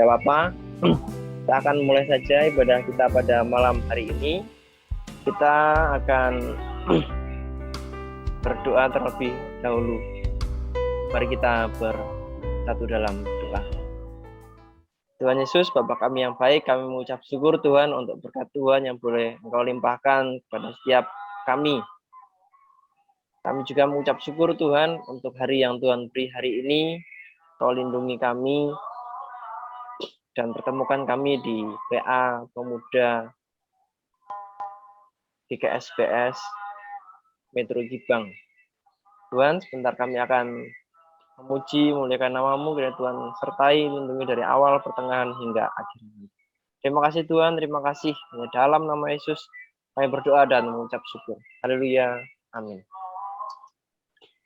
Tidak apa-apa, kita akan mulai saja ibadah kita pada malam hari ini. Kita akan berdoa terlebih dahulu. Mari kita bersatu dalam doa. Tuhan Yesus, Bapa kami yang baik, kami mengucap syukur Tuhan untuk berkat Tuhan yang boleh Engkau limpahkan kepada setiap kami. Kami juga mengucap syukur Tuhan untuk hari yang Tuhan beri hari ini. Kau lindungi kami dan pertemukan kami di PA Pemuda GKSBS Metro Gibang. Tuhan, sebentar kami akan memuji, memuliakan nama-Mu, kiranya Tuhan sertai, lindungi dari awal, pertengahan, hingga akhir. Terima kasih Tuhan, terima kasih. Hanya dalam nama Yesus kami berdoa dan mengucap syukur. Haleluya, amin.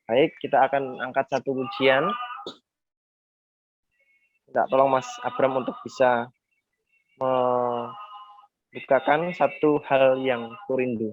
Baik, kita akan angkat satu pujian. Minta tolong Mas Abram untuk bisa membukakan satu hal yang kurindu.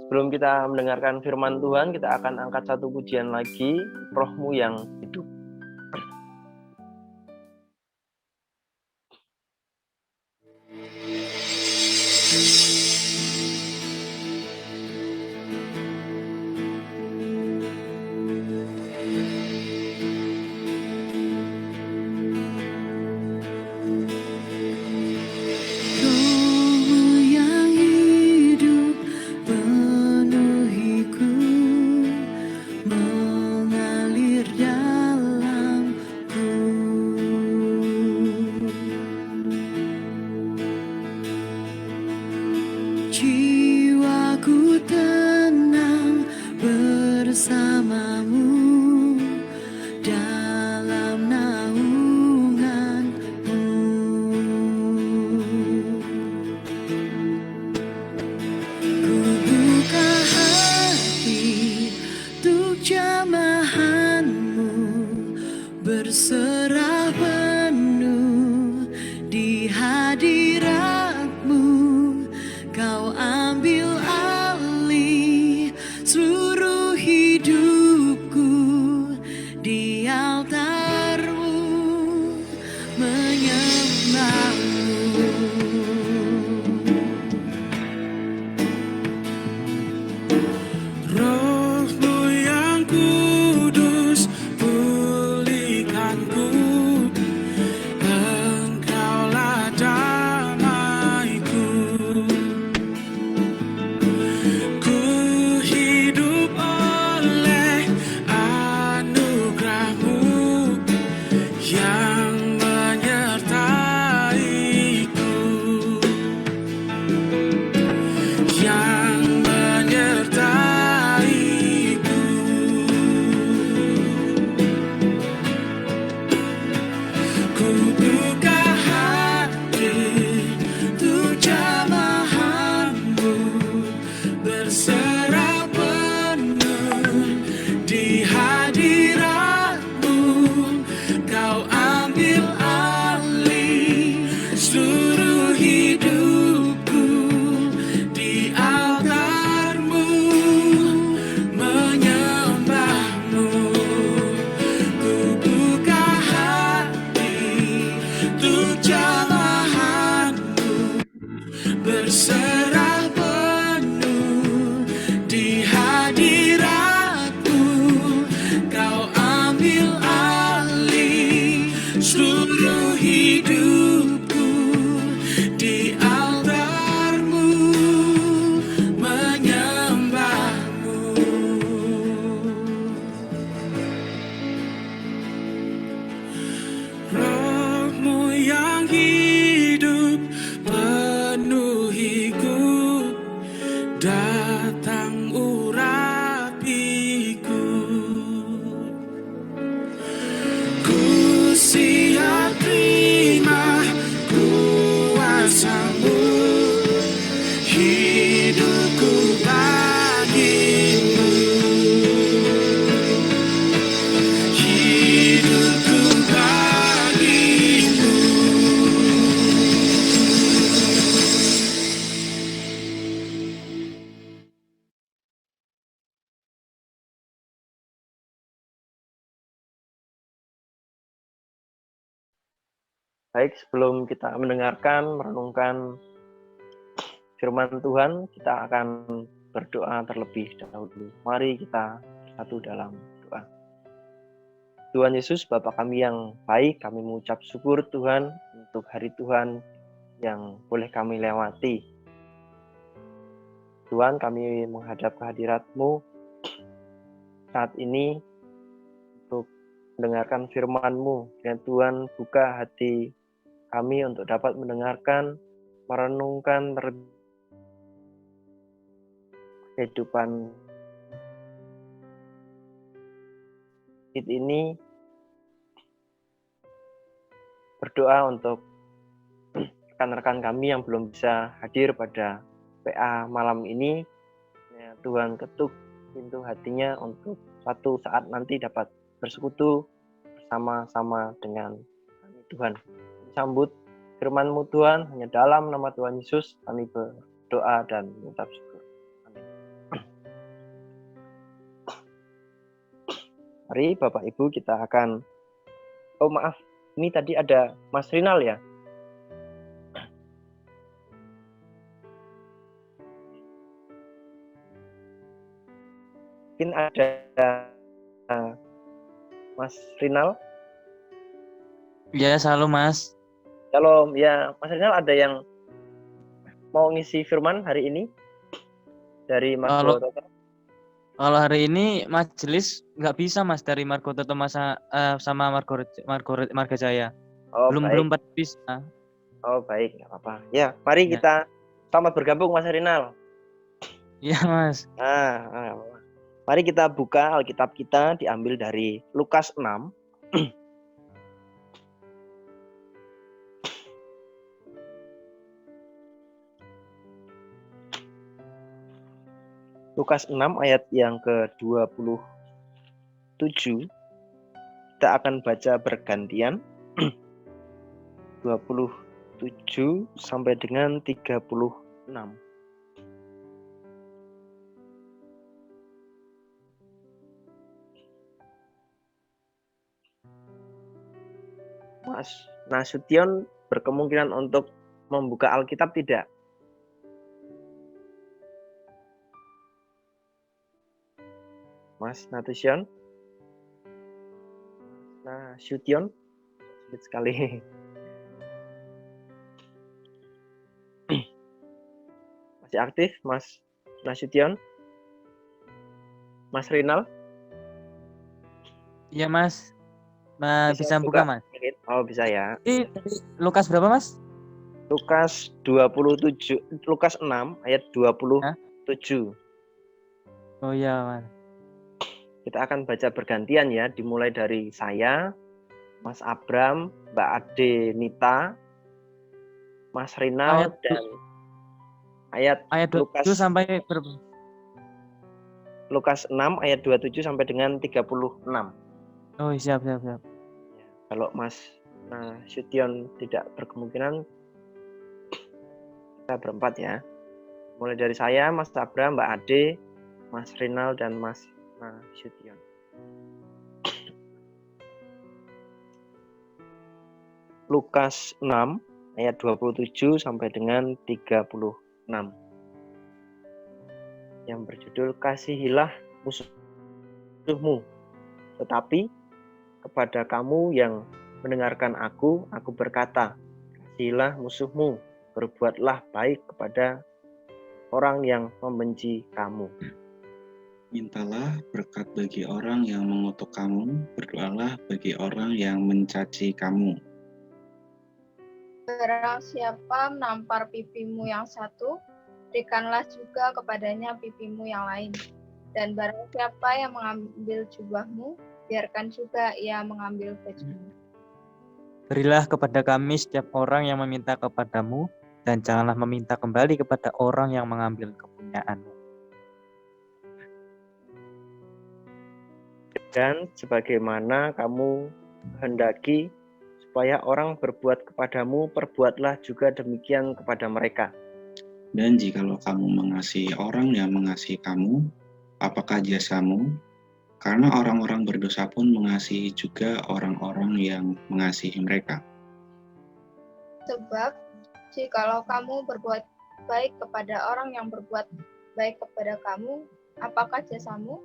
Sebelum kita mendengarkan firman Tuhan, kita akan angkat satu pujian lagi, Roh-Mu yang hidup. Jiwaku tenang bersamamu dalam naunganmu. Ku buka hati untuk jamahanmu, berserah penuh di hadiratmu. Kau ambil alih seluruh hidupku, di altarmu menyembahmu. Roh-Mu yang kudus pulihkanku, Engkaulah damaiku. Ku hidup oleh anugerah-Mu yang menyertaiku, yang menyertaiku. Ku buka hati untuk jamahanmu, berserah penuh di hadiratmu. Kau ambil alih seluruh hidupku, di altarmu menyembahmu. Ku buka hati untuk jamahanmu, berserah penuh di hadiratmu. Kau ambil alih seluruh hidupku, di altarmu menyembahmu. Roh-Mu yang hidup penuhiku, datang urapiku. Ku siap terima kuasa-Mu, hidupku bagimu, hidupku bagimu. Baik, sebelum kita mendengarkan, merenungkan firman Tuhan, kita akan berdoa terlebih dahulu. Mari kita bersatu dalam doa. Tuhan Yesus, Bapa kami yang baik, kami mengucap syukur Tuhan untuk hari Tuhan yang boleh kami lewati. Tuhan, kami menghadap kehadirat-Mu saat ini untuk mendengarkan firman-Mu. Dan Tuhan, buka hati kami untuk dapat mendengarkan, merenungkan kehidupan ini. Berdoa untuk rekan-rekan kami yang belum bisa hadir pada PA malam ini. Ya, Tuhan ketuk pintu hatinya untuk suatu saat nanti dapat bersekutu bersama-sama dengan kami, Tuhan. Sambut firman-Mu Tuhan, hanya dalam nama Tuhan Yesus kami berdoa dan mengucap syukur. Amin. Mari Bapak Ibu kita akan, oh maaf, ini tadi ada Mas Rinal ya. Mungkin ada Mas Rinal. Ya, selalu Mas. Shalom, ya Mas Rinal ada yang mau ngisi firman hari ini dari Marco Toto? Kalau hari ini majelis nggak bisa Mas dari Marco Toto sama Marga Jaya. Oh, belum baik. bisa. Oh baik, nggak apa-apa. Ya, mari Ya. kita selamat bergabung Mas Rinal. Iya Mas. Mari kita buka Alkitab kita, diambil dari Lukas 6. Lukas 6 ayat yang ke-27. Kita akan baca bergantian 27 sampai dengan 36. Mas Nasution berkemungkinan untuk membuka Alkitab tidak? Mas Nasution? Nasution? Sulit sekali. Masih aktif Mas Nasution? Mas Rinal? Iya Mas. Bisa buka Mas. Oh bisa ya. Ini Lukas berapa Mas? Lukas 27, Lukas 6 ayat 27. Oh iya Mas. Kita akan baca bergantian ya, dimulai dari saya, Mas Abram, Mbak Ade Nita, Mas Rinal, dan ayat 27 sampai Lukas 6 ayat 27 sampai dengan 36. Oh siap. Kalau Mas Nasution tidak berkemungkinan, kita berempat ya. Mulai dari saya, Mas Abram, Mbak Ade, Mas Rinal, dan Mas Nasution. Lukas 6 ayat 27 sampai dengan 36. Yang berjudul kasihilah musuhmu. Tetapi kepada kamu yang mendengarkan aku berkata, kasihilah musuhmu, berbuatlah baik kepada orang yang membenci kamu. Mintalah berkat bagi orang yang mengutuk kamu, berdoalah bagi orang yang mencaci kamu. Barang siapa menampar pipimu yang satu, berikanlah juga kepadanya pipimu yang lain. Dan barang siapa yang mengambil jubahmu, biarkan juga ia mengambil bajumu. Berilah kepada kami setiap orang yang meminta kepadamu, dan janganlah meminta kembali kepada orang yang mengambil kepunyaanmu. Dan sebagaimana kamu hendaki supaya orang berbuat kepadamu, perbuatlah juga demikian kepada mereka. Dan jikalau kamu mengasihi orang yang mengasihi kamu, apakah jasamu? Karena orang-orang berdosa pun mengasihi juga orang-orang yang mengasihi mereka. Sebab, jikalau kamu berbuat baik kepada orang yang berbuat baik kepada kamu, apakah jasamu?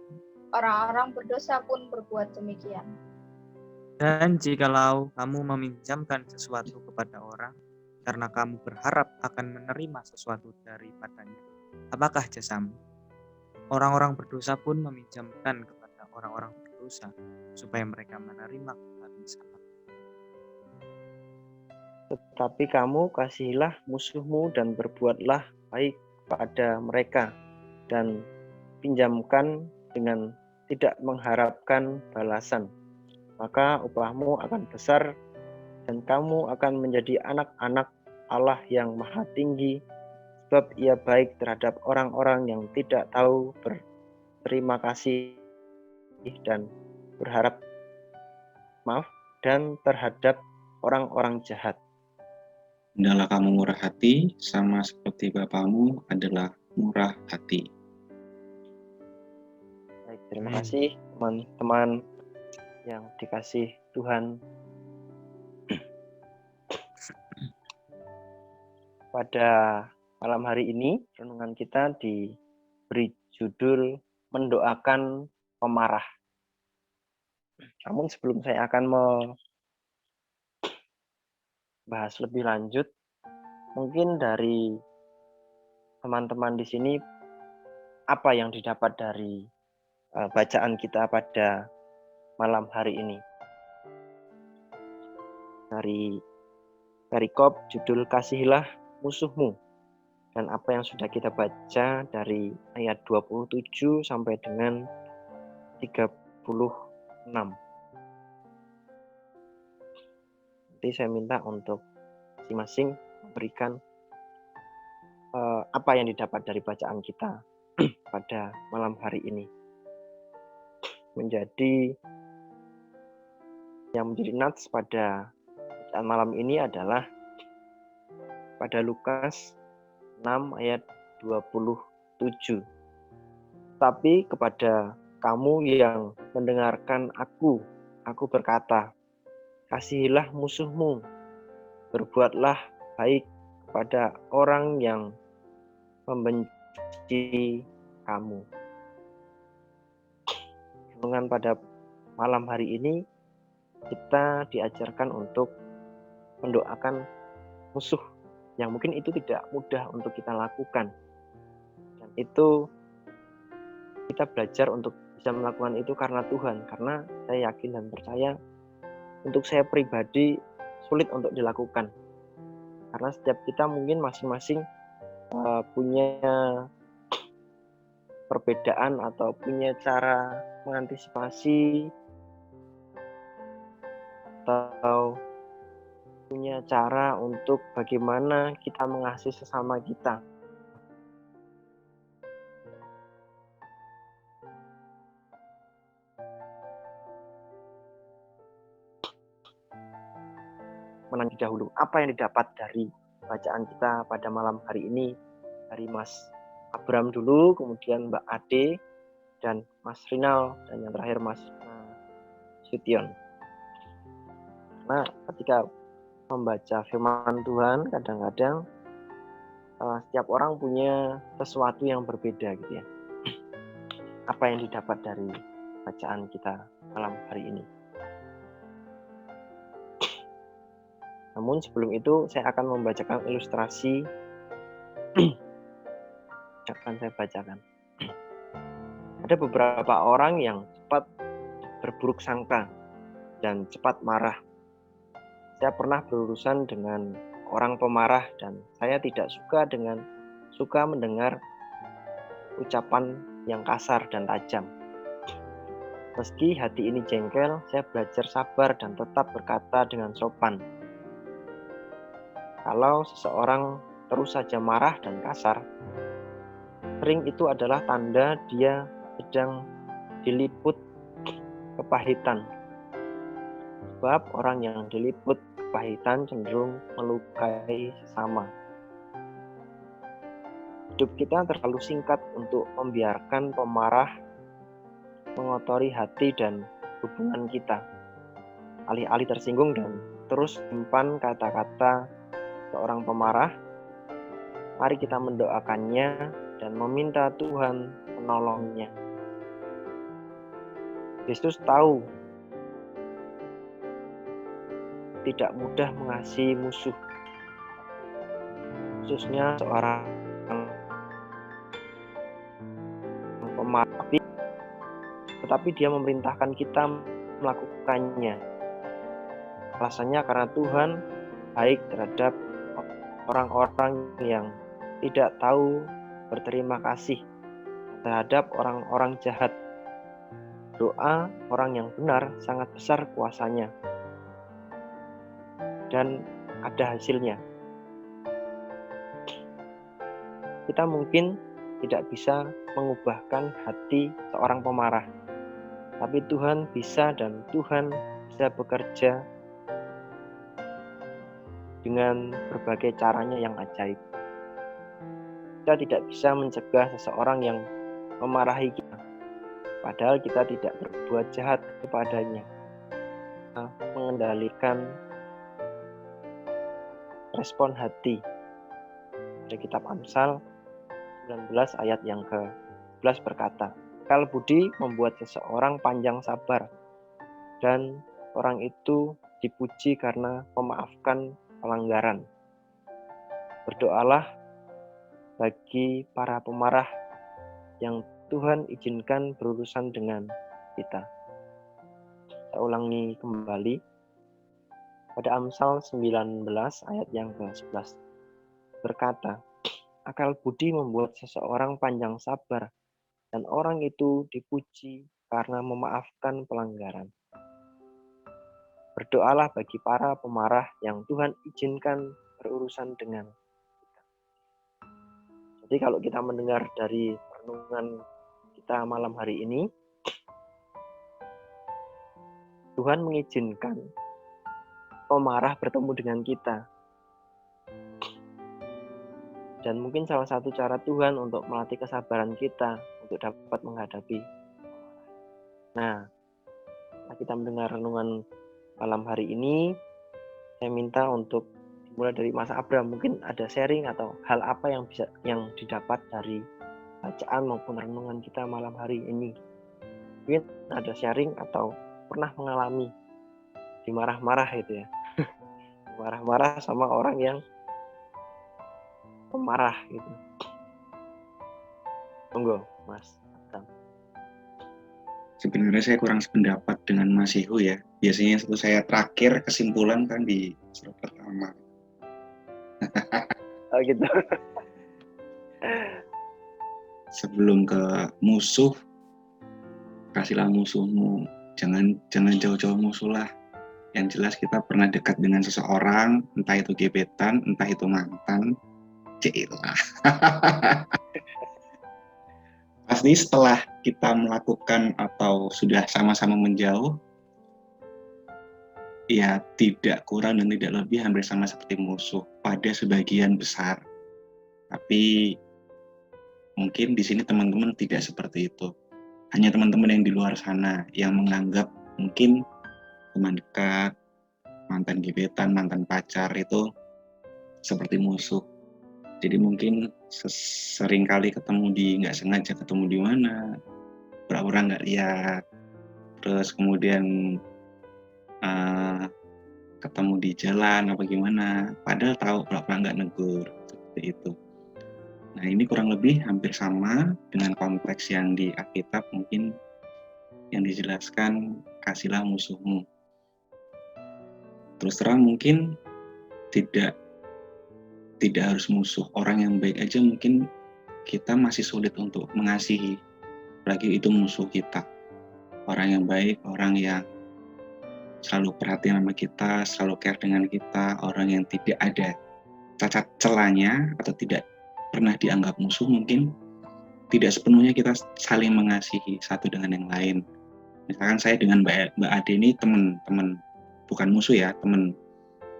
Orang-orang berdosa pun berbuat demikian. Dan jikalau kamu meminjamkan sesuatu kepada orang, karena kamu berharap akan menerima sesuatu daripadanya, apakah jasamu? Orang-orang berdosa pun meminjamkan kepada orang-orang berdosa, supaya mereka menerima kembali sama. Tetapi kamu kasihilah musuhmu dan berbuatlah baik kepada mereka, dan pinjamkan dengan tidak mengharapkan balasan. Maka upahmu akan besar dan kamu akan menjadi anak-anak Allah yang Maha Tinggi, sebab Ia baik terhadap orang-orang yang tidak tahu berterima kasih dan terhadap orang-orang jahat. Hendaklah kamu murah hati, sama seperti Bapamu adalah murah hati. Baik, terima kasih teman-teman yang dikasih Tuhan, pada malam hari ini renungan kita diberi judul mendoakan pemarah. Namun sebelum saya akan membahas lebih lanjut, mungkin dari teman-teman di sini apa yang didapat dari bacaan kita pada malam hari ini. Dari perikop judul Kasihilah Musuhmu, dan apa yang sudah kita baca dari ayat 27 sampai dengan 36. Nanti saya minta untuk masing-masing memberikan apa yang didapat dari bacaan kita pada malam hari ini. Yang menjadi nats pada bacaan malam ini adalah pada Lukas 6 ayat 27. Tapi kepada kamu yang mendengarkan aku berkata, kasihilah musuhmu, berbuatlah baik kepada orang yang membenci kamu. Renungan pada malam hari ini kita diajarkan untuk mendoakan musuh yang mungkin itu tidak mudah untuk kita lakukan. Dan itu kita belajar untuk bisa melakukan itu karena Tuhan. Karena saya yakin dan percaya untuk saya pribadi sulit untuk dilakukan. Karena setiap kita mungkin masing-masing punya perbedaan atau punya cara mengantisipasi atau punya cara untuk bagaimana kita mengasihi sesama kita. Menanti dahulu apa yang didapat dari bacaan kita pada malam hari ini dari Mas Abram dulu, kemudian Mbak Ade, dan Mas Rinal, dan yang terakhir Mas Sution. Nah, ketika membaca firman Tuhan, kadang-kadang setiap orang punya sesuatu yang berbeda gitu ya. Apa yang didapat dari bacaan kita malam hari ini. Namun sebelum itu saya akan membacakan ilustrasi yang akan saya bacakan. Ada beberapa orang yang cepat berburuk sangka dan cepat marah. Saya pernah berurusan dengan orang pemarah dan saya tidak suka mendengar ucapan yang kasar dan tajam. Meski hati ini jengkel, saya belajar sabar dan tetap berkata dengan sopan. Kalau seseorang terus saja marah dan kasar, sering itu adalah tanda dia sedang diliput kepahitan. Sebab orang yang diliput kepahitan cenderung melukai sesama. Hidup kita terlalu singkat untuk membiarkan pemarah mengotori hati dan hubungan kita. Alih-alih tersinggung dan terus simpan kata-kata seorang pemarah, mari kita mendoakannya dan meminta Tuhan menolongnya. Yesus tahu tidak mudah mengasihi musuh, khususnya seorang pemarah, tetapi dia memerintahkan kita melakukannya. Alasannya karena Tuhan baik terhadap orang-orang yang tidak tahu berterima kasih, terhadap orang-orang jahat. Doa orang yang benar sangat besar kuasanya dan ada hasilnya. Kita mungkin tidak bisa mengubahkan hati seorang pemarah, tapi Tuhan bisa, dan Tuhan bisa bekerja dengan berbagai caranya yang ajaib. Kita tidak bisa mencegah seseorang yang memarahi kita, padahal kita tidak berbuat jahat kepadanya. mengendalikan respon hati. Dari kitab Amsal 19 ayat yang ke-11 berkata, akal budi membuat seseorang panjang sabar, dan orang itu dipuji karena memaafkan pelanggaran. Berdoalah bagi para pemarah yang Tuhan izinkan berurusan dengan kita. Saya ulangi kembali. Pada Amsal 19 ayat yang ke-11 berkata, akal budi membuat seseorang panjang sabar, dan orang itu dipuji karena memaafkan pelanggaran. Berdoalah bagi para pemarah yang Tuhan izinkan berurusan dengan kita. Jadi kalau kita mendengar dari renungan kita malam hari ini, Tuhan mengizinkan pemarah bertemu dengan kita. Dan mungkin salah satu cara Tuhan untuk melatih kesabaran kita untuk dapat menghadapi pemarah. Nah, setelah kita mendengar renungan malam hari ini, saya minta untuk dimulai dari Mas Abram. Mungkin ada sharing atau hal apa yang didapat dari bacaan maupun renungan kita malam hari ini. Mungkin ada sharing atau pernah mengalami dimarah-marah itu ya. Marah-marah sama orang yang pemarah gitu. Monggo, Mas Abram. Sebenarnya saya kurang sependapat dengan Mas Ihu ya. Biasanya itu saya terakhir kesimpulan kan di slide pertama. Oh gitu. Sebelum ke musuh, kasihlah musuhmu. Jangan jauh-jauh musuh lah. Yang jelas kita pernah dekat dengan seseorang, entah itu gebetan, entah itu mantan. Cilah. Pasti setelah kita melakukan atau sudah sama-sama menjauh, ya tidak kurang dan tidak lebih hampir sama seperti musuh pada sebagian besar. Tapi mungkin di sini teman-teman tidak seperti itu. Hanya teman-teman yang di luar sana yang menganggap mungkin teman dekat, mantan gebetan, mantan pacar itu seperti musuh. Jadi mungkin sering kali ketemu nggak sengaja ketemu di mana, pura-pura nggak lihat, terus kemudian ketemu di jalan apa gimana, padahal tahu pura-pura nggak negur, seperti itu. Nah ini kurang lebih hampir sama dengan konteks yang di Alkitab mungkin yang dijelaskan kasihlah musuhmu. Terus terang mungkin tidak harus musuh, orang yang baik aja mungkin kita masih sulit untuk mengasihi, apalagi itu musuh kita. Orang yang baik, orang yang selalu perhatian sama kita, selalu care dengan kita, orang yang tidak ada cacat celahnya atau tidak pernah dianggap musuh, mungkin tidak sepenuhnya kita saling mengasihi satu dengan yang lain. Misalkan saya dengan Mbak Ade ini teman, bukan musuh ya, teman.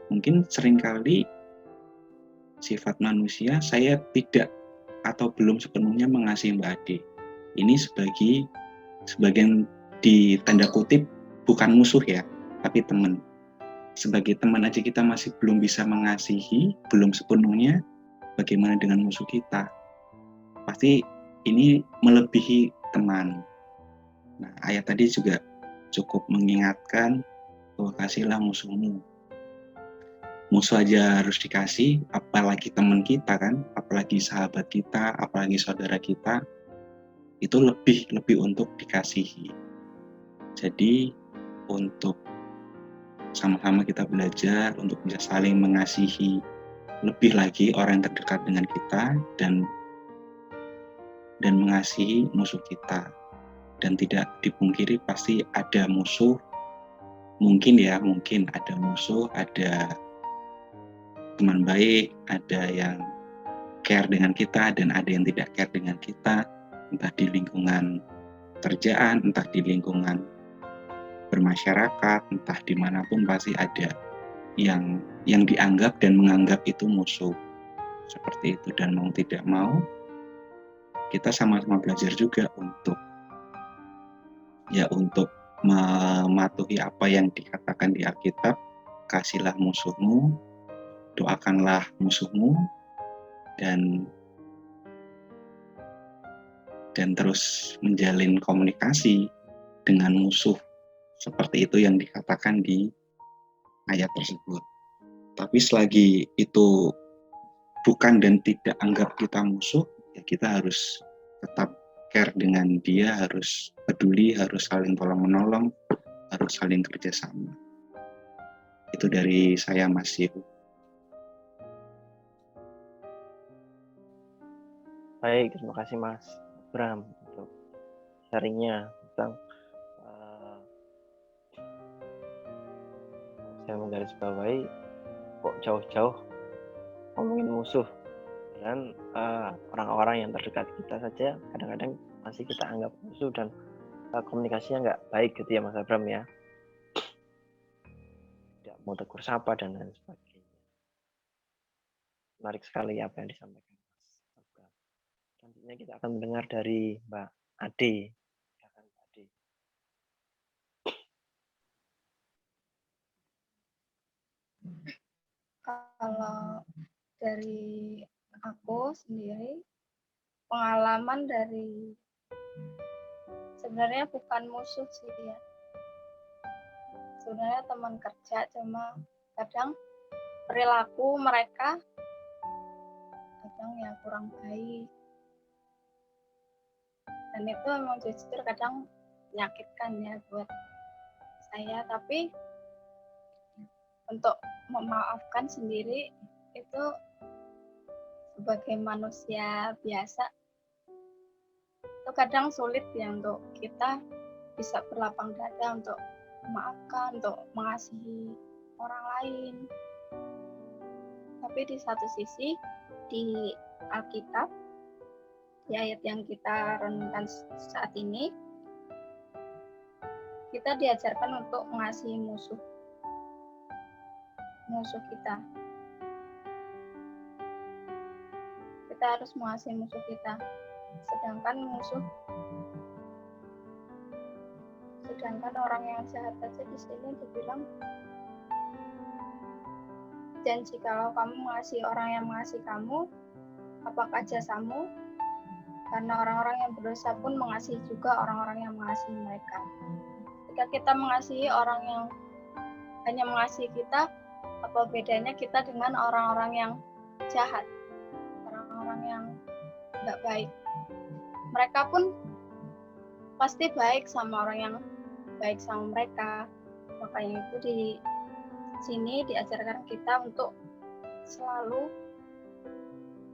Mungkin seringkali sifat manusia saya tidak atau belum sepenuhnya mengasihi Mbak Ade. Ini sebagian di tanda kutip bukan musuh ya, tapi teman. Sebagai teman aja kita masih belum bisa mengasihi, belum sepenuhnya, bagaimana dengan musuh kita? Pasti ini melebihi teman. Nah, ayat tadi juga cukup mengingatkan bahwa kasihlah musuhmu. Musuh aja harus dikasih, apalagi teman kita kan, apalagi sahabat kita, apalagi saudara kita, itu lebih untuk dikasihi. Jadi untuk sama-sama kita belajar untuk bisa saling mengasihi lebih lagi orang yang terdekat dengan kita dan mengasihi musuh kita. Dan tidak dipungkiri pasti ada musuh, mungkin ada musuh, ada teman baik, ada yang care dengan kita dan ada yang tidak care dengan kita, entah di lingkungan kerjaan, entah di lingkungan bermasyarakat, entah dimanapun pasti ada yang dianggap dan menganggap itu musuh. Seperti itu, dan mau tidak mau kita sama-sama belajar juga untuk mematuhi apa yang dikatakan di Alkitab, kasihlah musuhmu, doakanlah musuhmu, dan terus menjalin komunikasi dengan musuh seperti itu yang dikatakan di ayat tersebut. Tapi selagi itu bukan dan tidak anggap kita musuh, ya kita harus tetap care dengan dia, harus peduli, harus saling tolong-menolong, harus saling kerjasama. Itu dari saya, Mas Yehu. Baik, terima kasih Mas Bram untuk sharingnya tentang saya menggarisbawahi kok jauh-jauh ngomongin musuh dan orang-orang yang terdekat kita saja kadang-kadang masih kita anggap musuh dan komunikasinya nggak baik gitu ya Mas Abram ya, tidak mau tegur sapa dan lain sebagainya. Menarik sekali apa yang disampaikan Mas Abram. Selanjutnya kita akan mendengar dari Mbak Ade. Silakan Mbak Ade. Kalau dari aku sendiri, pengalaman dari sebenarnya bukan musuh sih ya. Sebenarnya teman kerja, cuma kadang perilaku mereka kadang ya kurang baik. Dan itu memang jujur kadang menyakitkan ya buat saya, tapi untuk memaafkan sendiri itu sebagai manusia biasa itu kadang sulit ya untuk kita bisa berlapang dada untuk memaafkan, untuk mengasihi orang lain. Tapi di satu sisi di Alkitab, di ayat yang kita renungkan saat ini, kita diajarkan untuk mengasihi musuh kita. Kita harus mengasihi musuh kita. Sedangkan orang yang jahat saja di sini dibilang, dan jikalau kamu mengasihi orang yang mengasihi kamu, apakah jasamu? Karena orang-orang yang berdosa pun mengasihi juga orang-orang yang mengasihi mereka. Jika kita mengasihi orang yang hanya mengasihi kita, apa bedanya kita dengan orang-orang yang jahat, orang-orang yang nggak baik? Mereka pun pasti baik sama orang yang baik sama mereka. Makanya itu di sini diajarkan kita untuk selalu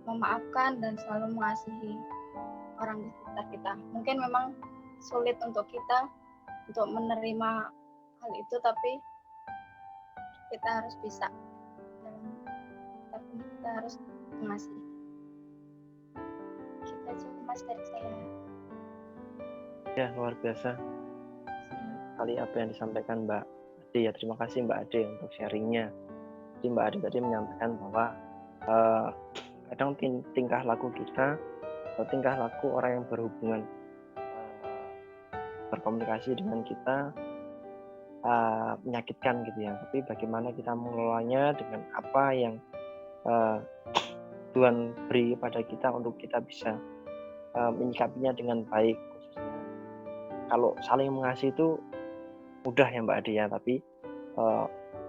memaafkan dan selalu mengasihi orang di sekitar kita. Mungkin memang sulit untuk kita untuk menerima hal itu, tapi kita harus bisa, tapi kita harus mengasihi. Kita cuma dari saya. Ya, luar biasa kali apa yang disampaikan Mbak Ade ya. Terima kasih Mbak Ade untuk sharingnya. Jadi Mbak Ade tadi menyampaikan bahwa kadang tingkah laku kita atau tingkah laku orang yang berhubungan berkomunikasi dengan kita menyakitkan gitu ya. Tapi bagaimana kita mengelolanya dengan apa yang Tuhan beri pada kita untuk kita bisa menyikapinya dengan baik. Khususnya kalau saling mengasihi itu mudah ya Mbak Ade ya, tapi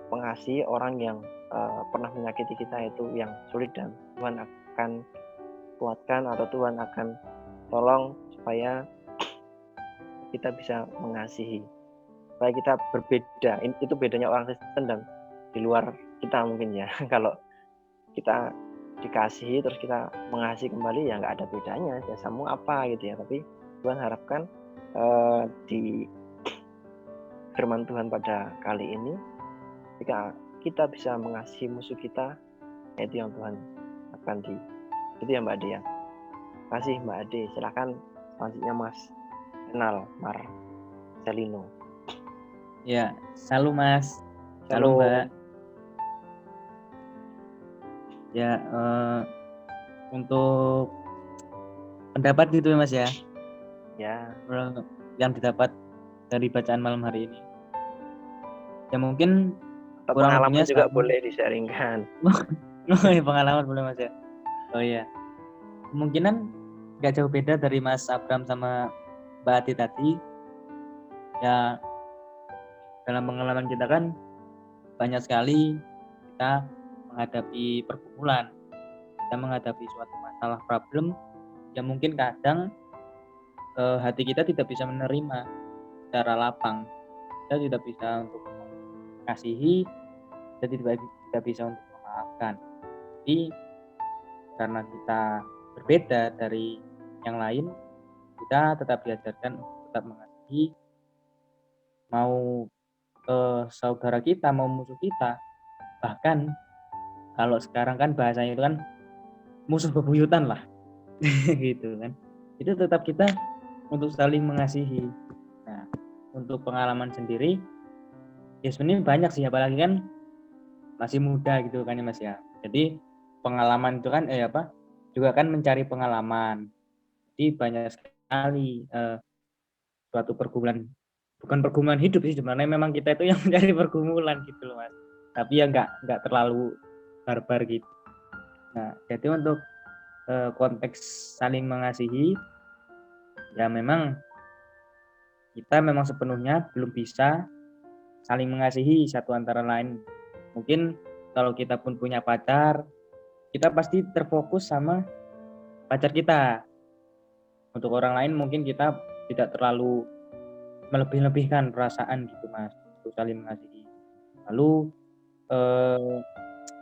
mengasihi orang yang pernah menyakiti kita itu yang sulit, dan Tuhan akan kuatkan atau Tuhan akan tolong supaya kita bisa mengasihi, supaya kita berbeda. Itu bedanya orang Kristen dan di luar kita mungkin ya. Kalau kita dikasihi terus kita mengasihi kembali ya nggak ada bedanya, jasamu apa gitu ya. Tapi Tuhan harapkan di firman Tuhan pada kali ini, jika kita bisa mengasihi musuh kita, itu yang Tuhan akan itu ya Mbak Ade ya. Terima kasih Mbak Ade. Silakan selanjutnya Mas Renal Marcelino. Ya, salam Mas. Salam Mbak. Ya, untuk pendapat gitu ya Mas ya. Ya. Yang didapat dari bacaan malam hari ini? Ya mungkin Atau kurang pengalaman lebihnya juga sama. boleh di-sharingkan. Pengalaman boleh Mas ya. Oh iya, kemungkinan nggak jauh beda dari Mas Abram sama Mbak Ati tadi. Ya dalam pengalaman kita kan banyak sekali kita menghadapi pergumulan, kita menghadapi suatu masalah problem yang mungkin kadang hati kita tidak bisa menerima secara lapang, kita tidak bisa untuk mengasihi, kita tidak bisa untuk memaafkan. Jadi karena kita berbeda dari yang lain, kita tetap diajarkan untuk tetap mengasihi, mau saudara kita, mau musuh kita. Bahkan kalau sekarang kan bahasanya itu kan musuh bebuyutan lah gitu kan, itu tetap kita untuk saling mengasihi. Nah, untuk pengalaman sendiri ya sebenarnya banyak sih, apalagi kan masih muda gitu kan ya Mas ya. Jadi pengalaman itu kan juga kan mencari pengalaman. Jadi banyak sekali suatu pergumulan, bukan pergumulan hidup sih sebenarnya, memang kita itu yang mencari pergumulan gitu loh Mas. Tapi ya nggak terlalu barbar gitu. Nah, jadi untuk konteks saling mengasihi, ya memang kita memang sepenuhnya belum bisa saling mengasihi satu antara lain. Mungkin kalau kita pun punya pacar, kita pasti terfokus sama pacar kita. Untuk orang lain mungkin kita tidak terlalu melebih-lebihkan perasaan gitu Mas, untuk saling mengasihi. Lalu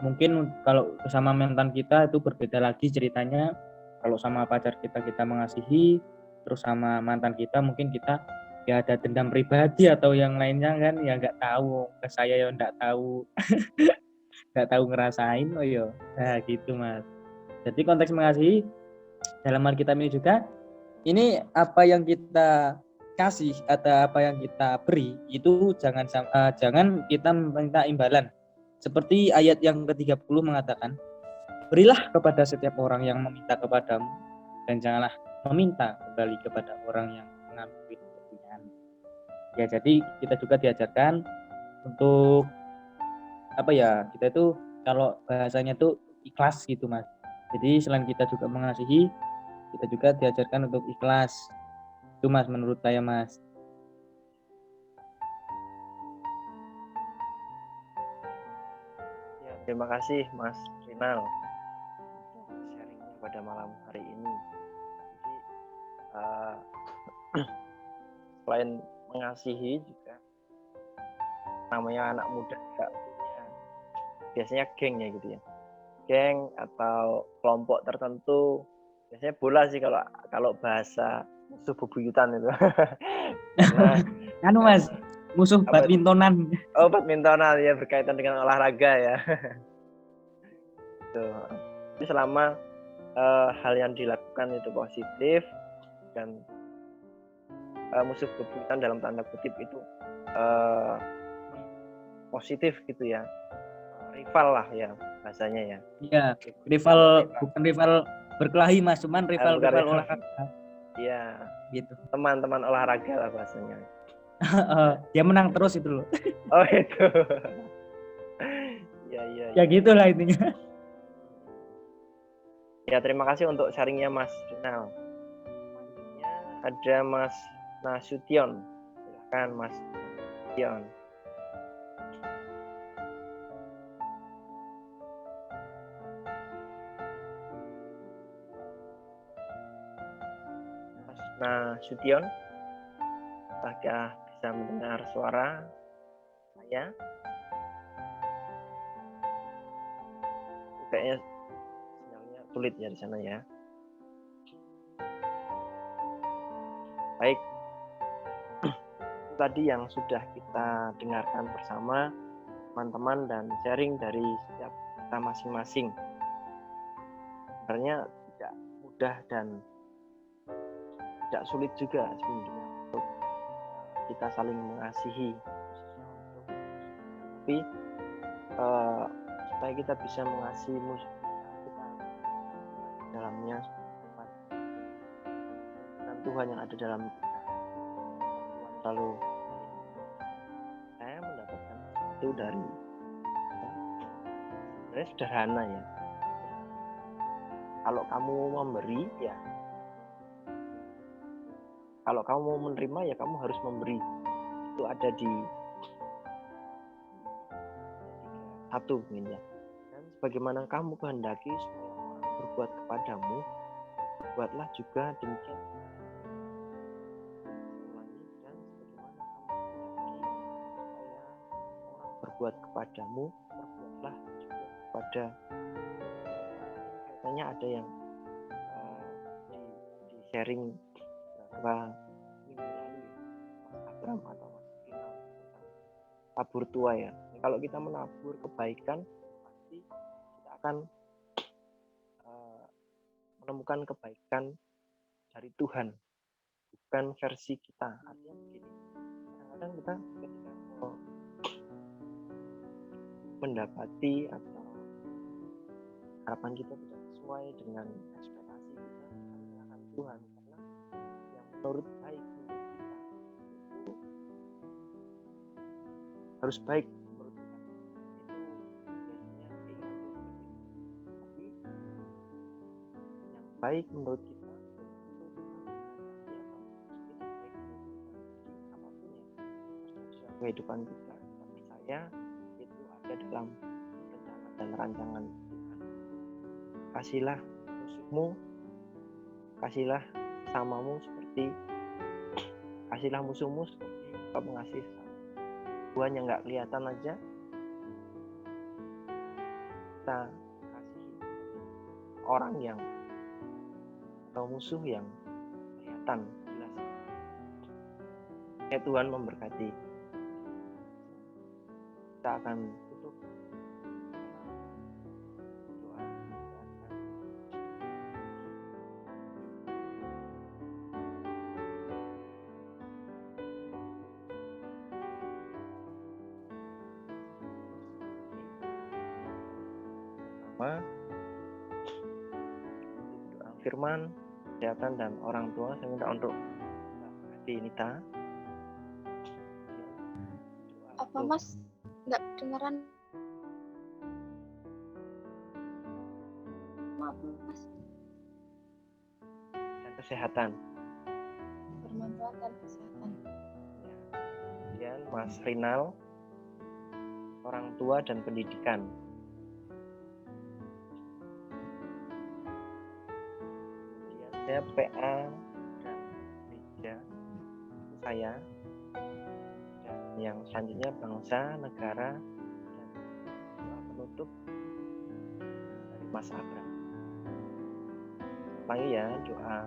mungkin kalau sama mantan kita itu berbeda lagi ceritanya. Kalau sama pacar kita mengasihi, terus sama mantan kita mungkin kita ya ada dendam pribadi atau yang lainnya kan, ya nggak tahu, ke saya ya nggak tahu nggak tahu ngerasain. Oh iya, nah gitu Mas. Jadi konteks mengasihi dalam hal kita ini juga, ini apa yang kita kasih atau apa yang kita beri itu jangan kita minta imbalan. Seperti ayat yang ke-30 mengatakan, berilah kepada setiap orang yang meminta kepadamu, dan janganlah meminta kembali kepada orang yang mengambil kepunyaan. Ya, jadi kita juga diajarkan untuk kita itu kalau bahasanya itu ikhlas gitu Mas. Jadi selain kita juga mengasihi, kita juga diajarkan untuk ikhlas. Itu Mas, menurut saya Mas. Ya, terima kasih Mas Rinal untuk sharingnya pada malam hari ini. Jadi selain mengasihi juga namanya anak muda juga punya biasanya geng ya gitu ya, geng atau kelompok tertentu. Biasanya bola sih kalau bahasa musuh bebuyutan itu. Karena Mas, musuh badmintonan. Oh, badmintonan ya, berkaitan dengan olahraga ya. Jadi selama hal yang dilakukan itu positif dan musuh bebuyutan dalam tanda kutip itu positif gitu ya, rival lah ya bahasanya ya. Iya, rival, bukan rival berkelahi Mas, cuman rival olahraga. Iya, Gitu. teman-teman olahraga lah bahasanya. Dia menang terus itu loh. Oh itu. Ya gitulah intinya. Ya, terima kasih untuk sharingnya Mas Rinal. Selanjutnya ada Mas Nasution. Silakan Mas Nasution. Mas Nasution, apakah bisa mendengar suara saya? Kayaknya sinyalnya sulit ya di sana ya. Baik, tadi yang sudah kita dengarkan bersama teman-teman dan sharing dari setiap kita masing-masing. Sebenarnya tidak mudah dan tidak sulit juga sebenarnya untuk kita saling mengasihi, tapi supaya kita bisa mengasihi musuh kita dalamnya dan Tuhan yang ada dalam kita. Tuhan selalu itu dari sebenarnya sederhana ya. Kalau kamu memberi ya, kalau kamu mau menerima ya kamu harus memberi. Itu ada di 1 mungkin ya. Dan sebagaimana kamu kehendaki supaya orang berbuat kepadamu, buatlah juga demikian. Ulangi, dan sebagaimana kamu kehendaki supaya orang berbuat kepadamu, berbuatlah juga kepada. Kayaknya ada yang di sharing beberapa minggu lalu ya, Mas Abram atau Mas Final tentang tabur tua ya. Kalau kita menabur kebaikan, pasti kita akan menemukan kebaikan dari Tuhan, bukan versi kita. Artinya begini, kadang-kadang kita ketika mendapati atau harapan kita tidak sesuai dengan ekspektasi kita, akan Tuhan, karena yang menurut baik menurut kita itu harus baik menurut Tuhan. Itu biasanya keinginan Tuhan seperti itu. Tapi yang baik menurut kita itu Tuhan menghendaki atau itu baik menurut kita. Jadi apapun yang terjadi dalam kehidupan kita percaya itu ada dalam rencana dan rancangan Tuhan. Kasihlah musuhmu, kasihlah samamu seperti kasihlah musuhmu seperti kau mengasihi sesama. Tuhan yang nggak kelihatan aja kita kasih orang yang atau musuh yang kelihatan jelas. Ya, Tuhan memberkati. Kita akan tutup doa. Pertama, doa firman, kesehatan dan orang tua saya minta untuk Adi Nita. Apa Mas? Nggak kedengeran. Maaf Mas. Dan kesehatan. Firman Tuhan dan kesehatan. Ya. Kemudian Mas Rinal, orang tua dan pendidikan. Kemudian saya PA dan gereja saya. Dan yang selanjutnya bangsa, negara, dan doa penutup dari Mas Abram. Lagi ya, doa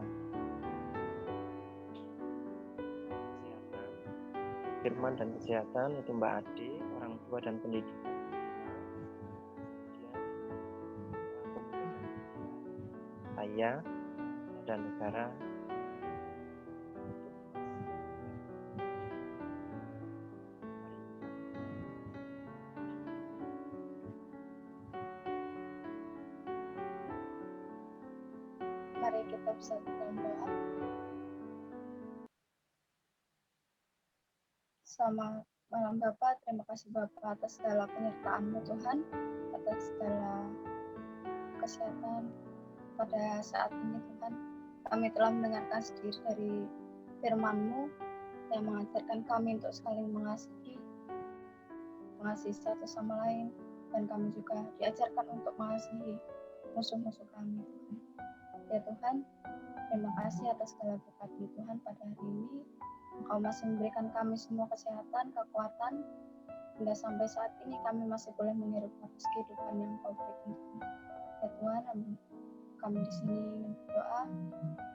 kesehatan, firman dan kesehatan itu Mbak Ade, orang tua dan pendidikan. Kemudian pemuda dan saya dan negara. Mari kita bersatu dalam doa. Selamat malam Bapak, terima kasih Bapak atas segala penyertaan-Mu Tuhan, atas segala kesehatan pada saat ini Tuhan. Kami telah mendengarkan sendiri dari firman-Mu yang mengajarkan kami untuk saling mengasihi satu sama lain, dan kami juga diajarkan untuk mengasihi musuh-musuh kami Tuhan. Ya Tuhan, terima kasih atas segala berkat-Mu Tuhan pada hari ini. Engkau masih memberikan kami semua kesehatan, kekuatan, hingga sampai saat ini kami masih boleh menghirup nafas kehidupan yang Engkau berikan. Ya Tuhan, kami di sini berdoa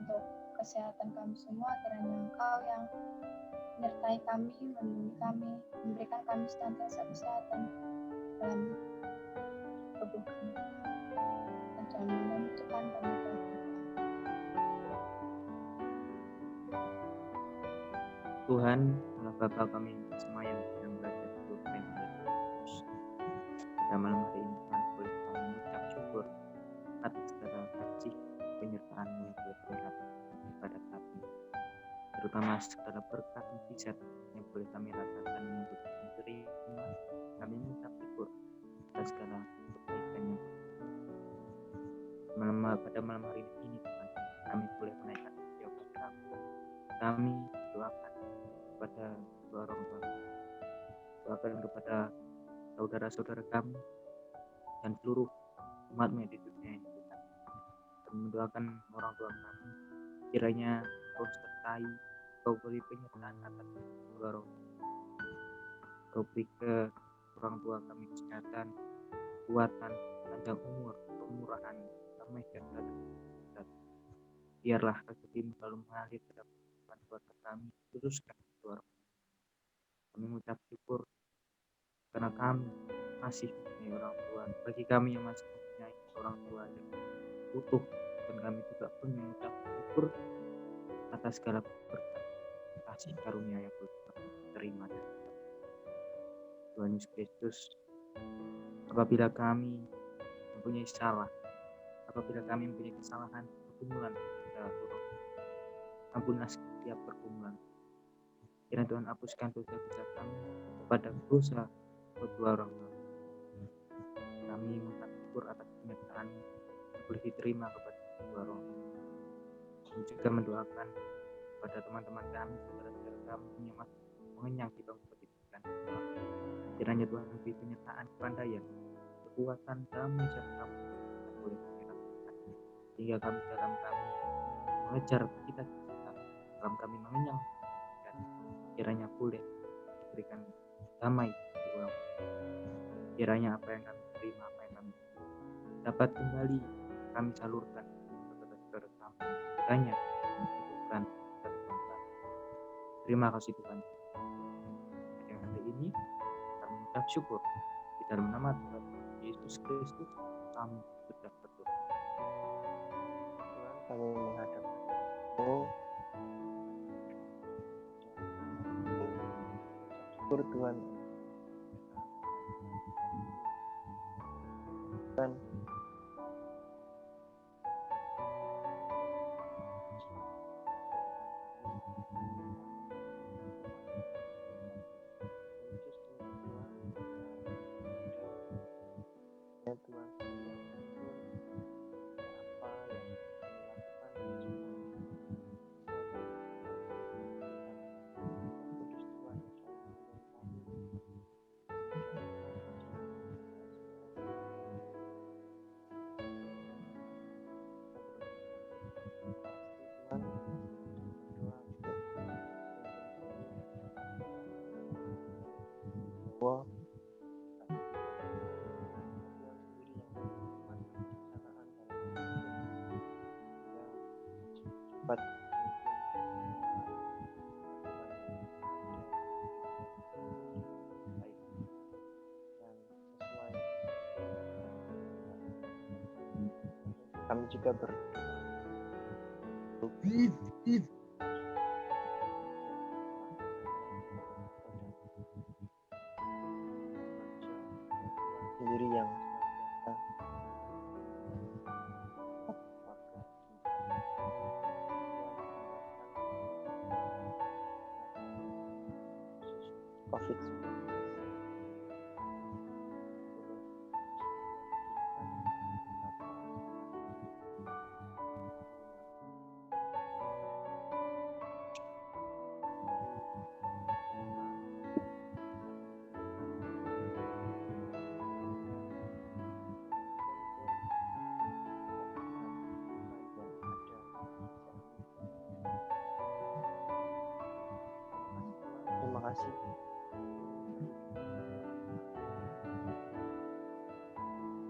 untuk kesehatan kami semua, kiranya Engkau yang menyertai kami, melindungi kami, memberikan kami senantiasa kesehatan dalam tubuh kami. Dan dalam nama Tuhan kami berdoa. Tuhan, Allah Bapa kami semua yang sedang belajar hidup dan Yesus. Pada malam hari ini Tuhan boleh kami mengucap syukur atas segala kasih penyertaan-Mu yang boleh kami rasakan kepada kami, terutama segala berkat mujizat yang boleh kami rasakan untuk menerima. Kami pada malam hari ini Tuhan, kami boleh menaikkan jawaban kami doakan kepada kedua orang tua kami, doakan kepada saudara-saudara kami dan seluruh umatmu yang di dunia ini Tuhan. Kami mendoakan orang tua kami, kiranya Kau sertai, Kau beri penyertaan atas kedua orang tua. Kau beri ke orang tua kami kesehatan, kekuatan, panjang umur, kemurahan, damai sejahtera dan keselamatan. Biarlah rezeki-Mu selalu mengalir ke dalam kehidupan keluarga kami, khususkan kedua orang tua. Kami mengucap syukur karena kami masih mempunyai orang tua. Bagi kami yang masih mempunyai orang tua yang utuh, dan kami juga pun mengucap syukur atas segala berkat kasih karunia yang kami terima dari Tuhan Yesus Kristus. Apabila kami mempunyai salah, apabila kami mempunyai kesalahan, pergumulan kepada Tuhan, ampunilah setiap pergumulan. Kiranya Tuhan hapuskan dosa-dosa kami kepada dosa kedua orang tua. Kami mengucap syukur atas penyertaan yang boleh diterima kepada kedua orang tua. Kami juga mendoakan kepada teman-teman kami, saudara-saudara kami yang masih mengenyang di bangku pendidikan. Kiranya Tuhan memberi penyertaan, kepandaian, kekuatan, damai sejahtera yang boleh kami rasakan, sehingga kami dalam kami mengejar cita-cita, dalam kami mengenyang dan kiranya boleh diberikan damai di ulang. Kiranya apa yang kami terima, apa yang kami dapat kembali kami salurkan kepada saudara kami, kiranya membutuhkan dari Tuhan. Terima kasih Tuhan. Pada hari ini kami mengucap syukur di dalam nama Tuhan Yesus Kristus kami sudah berdoa. Tuhan, kami menghadap Mu. Syukur Tuhan. Tuhan, ya Tuhan, apa yang kami lakukan Kudus Tuhan, bahwa cepat kami juga berdoa sendiri yang COVID-19. Terima kasih.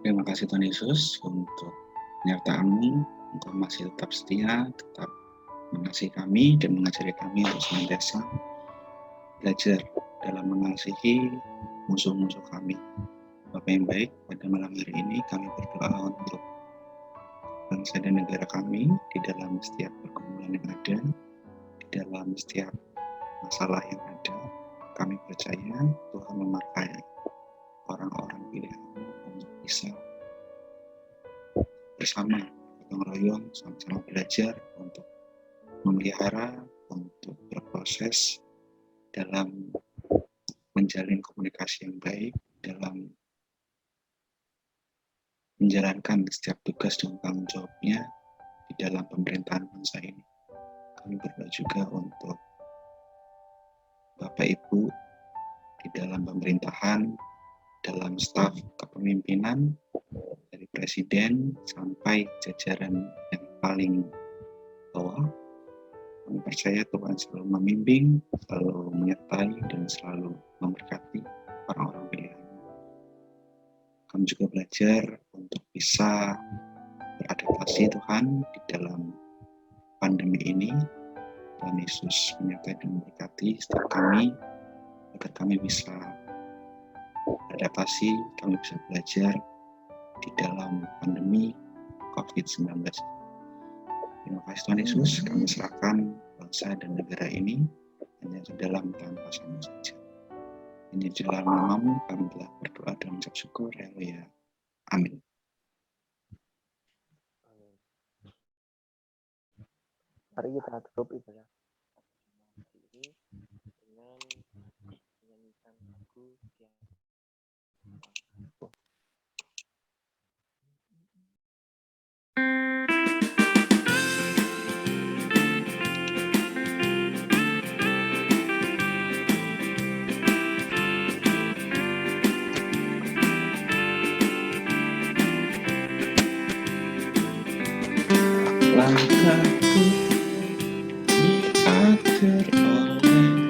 Terima kasih Tuhan Yesus untuk penyertaan-Mu. Engkau masih tetap setia, tetap mengasihi kami dan mengajari kami untuk senantiasa belajar dalam mengasihi musuh-musuh kami. Bapa yang baik, pada malam hari ini kami berdoa untuk bangsa dan negara kami di dalam setiap pergumulan yang ada, di dalam setiap masalah yang ada. Kami percaya Tuhan memakai orang-orang pilihan-Mu untuk bisa bersama gotong royong, sama-sama belajar untuk memelihara, untuk berproses dalam menjalin komunikasi yang baik, dalam menjalankan setiap tugas dan tanggung jawabnya di dalam pemerintahan bangsa ini. Kami berdoa juga untuk Bapak Ibu di dalam pemerintahan, dalam staf kepemimpinan, dari presiden sampai jajaran yang paling bawah. Kami percaya Tuhan selalu membimbing, selalu menyertai, dan selalu memberkati orang-orang pilihan. Kami juga belajar untuk bisa beradaptasi Tuhan di dalam pandemi ini. Tuhan Yesus menyertai dan memberkati setiap kami, agar kami bisa beradaptasi, kami bisa belajar di dalam pandemi COVID-19. Terima kasih Tuhan Yesus, kami serahkan bangsa dan negara ini hanya ke dalam tangan kuasa-Mu saja. Hanya di dalam nama-Mu kami telah berdoa dan mengucap syukur. Haleluya. Amin. Mari kita tutup ibadah ini dengan menyanyikan lagu yang Langkahku diatur oleh Tuhan.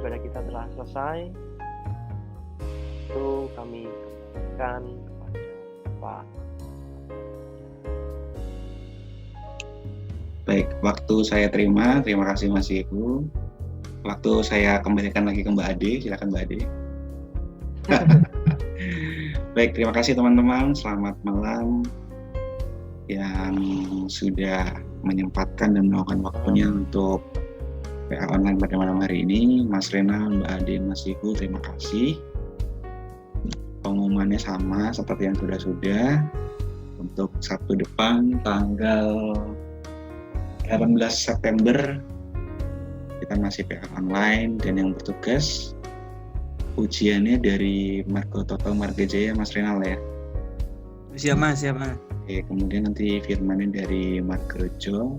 ibadah kita telah selesai. Itu kami kembalikan kepada Pak. Baik, waktu saya terima kasih Mas Ibu. Waktu saya kembalikan lagi ke Mbak Ade, silakan Mbak Ade. Baik, terima kasih teman-teman. Selamat malam yang sudah menyempatkan dan meluangkan waktunya untuk PA online pada malam hari ini. Mas Rena, Mbak Ade, Mas Ibu, terima kasih. Pengumumannya sama seperti yang sudah-sudah. Untuk Sabtu depan, tanggal 18 September, kita masih PA online, dan yang bertugas ujiannya dari Margo Toto Marga Jaya, Mas Renal ya. Siap mas. Oke, kemudian nanti firmannya dari Margorejo,